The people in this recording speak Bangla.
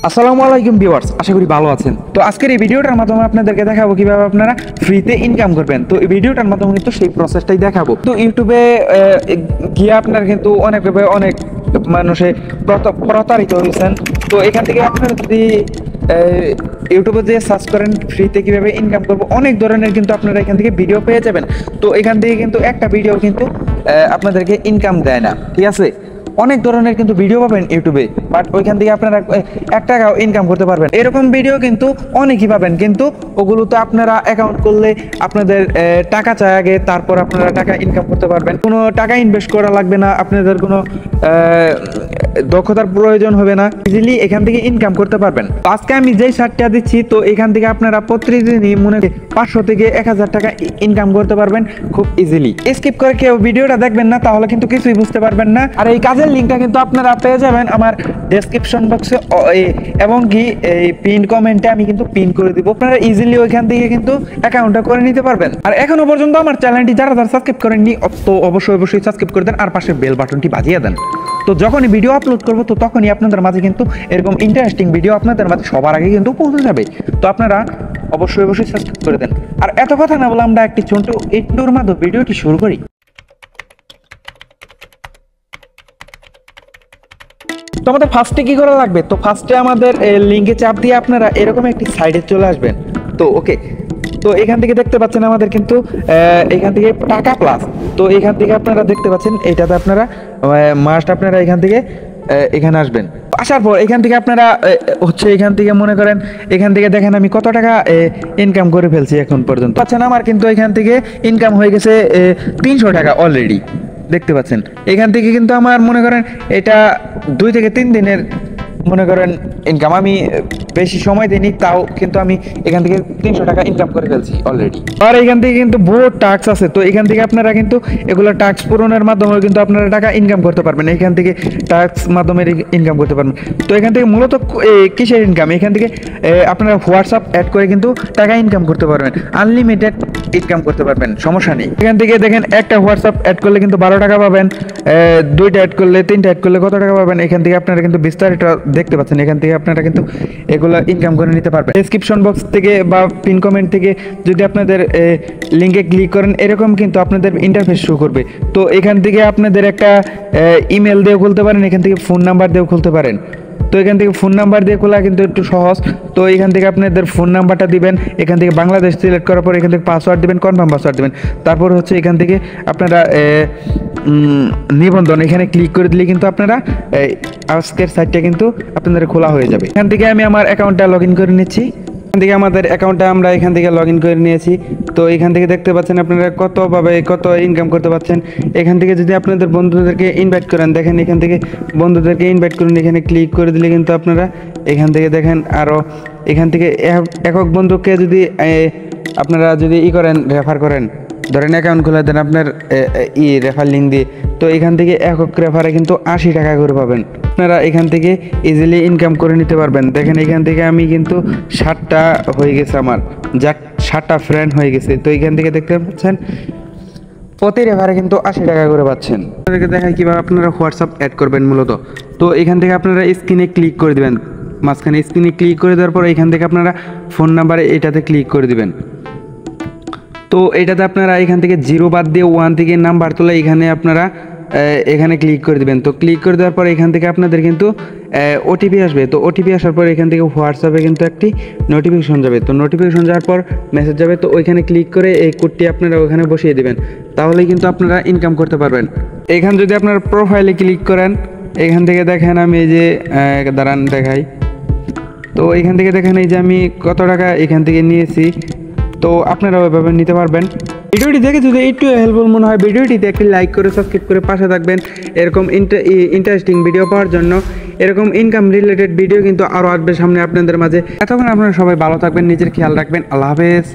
আসসালামু আলাইকুম ভিউয়ার্স, আশা করি ভালো আছেন। তো আজকের এই ভিডিওটার মাধ্যমে আপনাদেরকে দেখাবো কিভাবে আপনারা ফ্রিতে ইনকাম করবেন। তো এই ভিডিওটার মাধ্যমে কিন্তু সেই প্রসেসটাই দেখাবো। তো ইউটিউবে গিয়ে আপনারা কিন্তু অনেকভাবে অনেক মানুষে প্রতারিত হয়েছেন। তো এখান থেকে আপনারা যদি ইউটিউবে যে সার্চ করেন ফ্রিতে কিভাবে ইনকাম করবো, অনেক ধরনের কিন্তু আপনারা এখান থেকে ভিডিও পেয়ে যাবেন। তো এখান থেকে কিন্তু একটা ভিডিও কিন্তু আপনাদেরকে ইনকাম দেয় না, ঠিক আছে। অনেক ধরনের কিন্তু ভিডিও পাবেন ইউটিউবে, বাট ওইখান থেকে আপনারা 1 টাকাও ইনকাম করতে পারবেন। এরকম ভিডিও কিন্তু অনেকই পাবেন, কিন্তু ওগুলোতে আপনারা অ্যাকাউন্ট করলে আপনাদের টাকা চাই আগে, তারপর আপনারা টাকা ইনকাম করতে পারবেন। কোনো টাকা ইনভেস্ট করা লাগবে না, আপনাদের কোনো দক্ষতার প্রয়োজন হবে না, ইজিলি এখান থেকে ইনকাম করতে পারবেন। আজকে আমি যেই শার্টটা দিচ্ছি, তো এখান থেকে আপনারা প্রতিদিনই মনে 500 থেকে 1000 টাকা ইনকাম করতে পারবেন খুব ইজিলি। স্কিপ করে কেউ ভিডিওটা দেখবেন না, তাহলে কিন্তু কিছুই বুঝতে পারবেন না। আর এই কাজের লিঙ্কটা কিন্তু আপনারা পেয়ে যাবেন আমার ডেসক্রিপশন বক্সে, এবং কি এই পিন কমেন্টে আমি কিন্তু পিন করে দিব। আপনারা ইজিলি ওইখান থেকে কিন্তু অ্যাকাউন্টটা করে নিতে পারবেন। আর এখনো পর্যন্ত আমার চ্যানেলটি যারা সাবস্ক্রাইব করেননি, তো অবশ্যই সাবস্ক্রাইব করে দেন আর পাশে বেল বাটনটি বাজিয়ে দেন। তো যখনই ভিডিও আপলোড করবো, তো তখনই আপনাদের মাঝে কিন্তু এরকম ইন্টারেস্টিং ভিডিও আপনাদের মাঝে সবার আগে কিন্তু পৌঁছে যাবে। তো আপনারা অবশ্যই সাবস্ক্রাইব করে দেন। আর এত কথা না বলে আমরা একটি ছোট ইন্ট্রোর মাধ্যমে ভিডিওটি শুরু করি। তো আমাদের ফার্স্টে কি করা লাগবে? তো ফার্স্টে আমাদের লিঙ্কে চাপ দিয়ে আপনারা এরকম একটি সাইডে চলে আসবেন। তো ওকে, তো এখান থেকে দেখতে পাচ্ছেন আমাদের কিন্তু এখান থেকে টাকা প্লাস। তো এখান থেকে আপনারা দেখতে পাচ্ছেন এইটাতে আপনারা মাস্ট আপনারা এখান থেকে এখানে আসবেন। আসার পর এখান থেকে আপনারা এখান থেকে মনে করেন এখান থেকে দেখেন আমি কত টাকা ইনকাম করে ফেলছি এখন পর্যন্ত। পাচ্ছেন আমার কিন্তু এখান থেকে ইনকাম হয়ে গেছে 300 টাকা অলরেডি, দেখতে পাচ্ছেন। এখান থেকে কিন্তু আমার মনে করেন এটা 2 থেকে 3 দিনের মনে করেন ইনকাম। আমি বেশি সময় দিইনি, তাও কিন্তু আমি এখান থেকে 300 টাকা ইনকাম করে ফেলছি অলরেডি। আর এখান থেকে কিন্তু বহুত টাস্ক আছে, তো এখান থেকে আপনারা কিন্তু এগুলো টাস্ক পূরণের মাধ্যমে কিন্তু আপনারা টাকা ইনকাম করতে পারবেন। এখান থেকে টাস্ক মাধ্যমে ইনকাম করতে পারবেন। তো এখান থেকে মূলত কিসের ইনকাম? এখান থেকে আপনারা হোয়াটসঅ্যাপ অ্যাড করে কিন্তু টাকা ইনকাম করতে পারবেন, আনলিমিটেড ইনকাম করতে পারবেন, সমস্যা নেই। এখান থেকে দেখেন একটা হোয়াটসঅ্যাপ অ্যাড করলে কিন্তু 12 টাকা পাবেন, 2টা অ্যাড করলে 3টা অ্যাড করলে কত টাকা পাবেন। এখান থেকে আপনারা কিন্তু বিস্তারিত দেখতে পাচ্ছেন। এখান থেকে আপনারা কিন্তু এগুলো ইনকাম করে নিতে পারবেন। ডেসক্রিপশন বক্স থেকে বা পিন কমেন্ট থেকে যদি আপনাদের লিঙ্কে ক্লিক করেন, এরকম কিন্তু আপনাদের ইন্টারফেস শো করবে। তো এখান থেকে আপনাদের একটা ইমেল দিয়েও খুলতে পারেন, এখান থেকে ফোন নাম্বার দিয়েও খুলতে পারেন। তো এখান থেকে ফোন নাম্বার দিয়ে খোলা কিন্তু একটু সহজ। তো এখান থেকে আপনাদের ফোন নাম্বারটা দিবেন, এখান থেকে বাংলাদেশ সিলেক্ট করার পর এখান থেকে পাসওয়ার্ড দিবেন, কনফার্ম পাসওয়ার্ড দিবেন। তারপর এখান থেকে আপনারা নিবন্ধন এখানে ক্লিক করে দিলে কিন্তু আপনারা আজকের সাইটটা কিন্তু আপনাদের খোলা হয়ে যাবে। এখান থেকে আমি আমার অ্যাকাউন্টটা লগ ইন করে নিচ্ছি। এখান থেকে আমাদের অ্যাকাউন্টটা আমরা এখান থেকে লগ ইন করে নিয়েছি। তো এখান থেকে দেখতে পাচ্ছেন আপনারা কত ইনকাম করতে পারছেন। এখান থেকে যদি আপনাদের বন্ধুদেরকে ইনভাইট করেন, দেখেন এখান থেকে বন্ধুদেরকে ইনভাইট করুন, এখানে ক্লিক করে দিলে কিন্তু আপনারা এখান থেকে দেখেন আরও এখান থেকে একক বন্ধুকে যদি আপনারা যদি রেফার করেন, ধরেন অ্যাকাউন্ট খুলে দেন আপনার রেফার লিঙ্ক দিয়ে, তো এখান থেকে একক রেফারে কিন্তু 80 টাকা করে পাবেন। আপনারা এখান থেকে ইজিলি ইনকাম করে নিতে পারবেন। দেখেন এখান থেকে আমি কিন্তু 60টা হয়ে গেছে, আমার 60টা ফ্রেন্ড হয়ে গেছে। তো এখান থেকে দেখতে পাচ্ছেন প্রতি রেফারে কিন্তু 80 টাকা করে পাচ্ছেন। আপনাদেরকে দেখাই কীভাবে আপনারা হোয়াটসঅ্যাপ অ্যাড করবেন মূলত। তো এখান থেকে আপনারা স্ক্রিনে ক্লিক করে দেবেন, মাঝখানে স্ক্রিনে ক্লিক করে দেওয়ার পর এখান থেকে আপনারা ফোন নাম্বারে এটাতে ক্লিক করে দেবেন। তো এটাতে আপনারা এখান থেকে 0 বাদ দিয়ে 1 থেকে নাম্বার তোলা, এখানে আপনারা এখানে ক্লিক করে দেবেন। তো ক্লিক করে দেওয়ার পর এখান থেকে আপনাদের কিন্তু ওটিপি আসবে। তো ওটিপি আসার পর এখান থেকে হোয়াটসঅ্যাপে কিন্তু একটি নোটিফিকেশন যাবে। তো নোটিফিকেশন যাওয়ার পর মেসেজ যাবে। তো ওইখানে ক্লিক করে এই কোডটি আপনারা ওখানে বসিয়ে দেবেন, তাহলেই কিন্তু আপনারা ইনকাম করতে পারবেন। এখানে যদি আপনারা প্রোফাইলে ক্লিক করেন, এখান থেকে দেখেন আমি এই যে দাঁড়ান দেখাই। তো এখান থেকে দেখেন এই যে আমি কত টাকা এখান থেকে নিয়েছি। তো আপনারা ওইভাবে নিতে পারবেন। ভিডিওটি দেখে যদি একটু হেল্পফুল মনে হয়, ভিডিওটিতে একটি লাইক করে সাবস্ক্রাইব করে পাশে থাকবেন এরকম ইন্টারেস্টিং ভিডিও পাওয়ার জন্য। এরকম ইনকাম রিলেটেড ভিডিও কিন্তু আরও আসবে সামনে আপনাদের মাঝে। এতক্ষণ আপনারা সবাই ভালো থাকবেন, নিজের খেয়াল রাখবেন। আল্লাহ হাফেজ।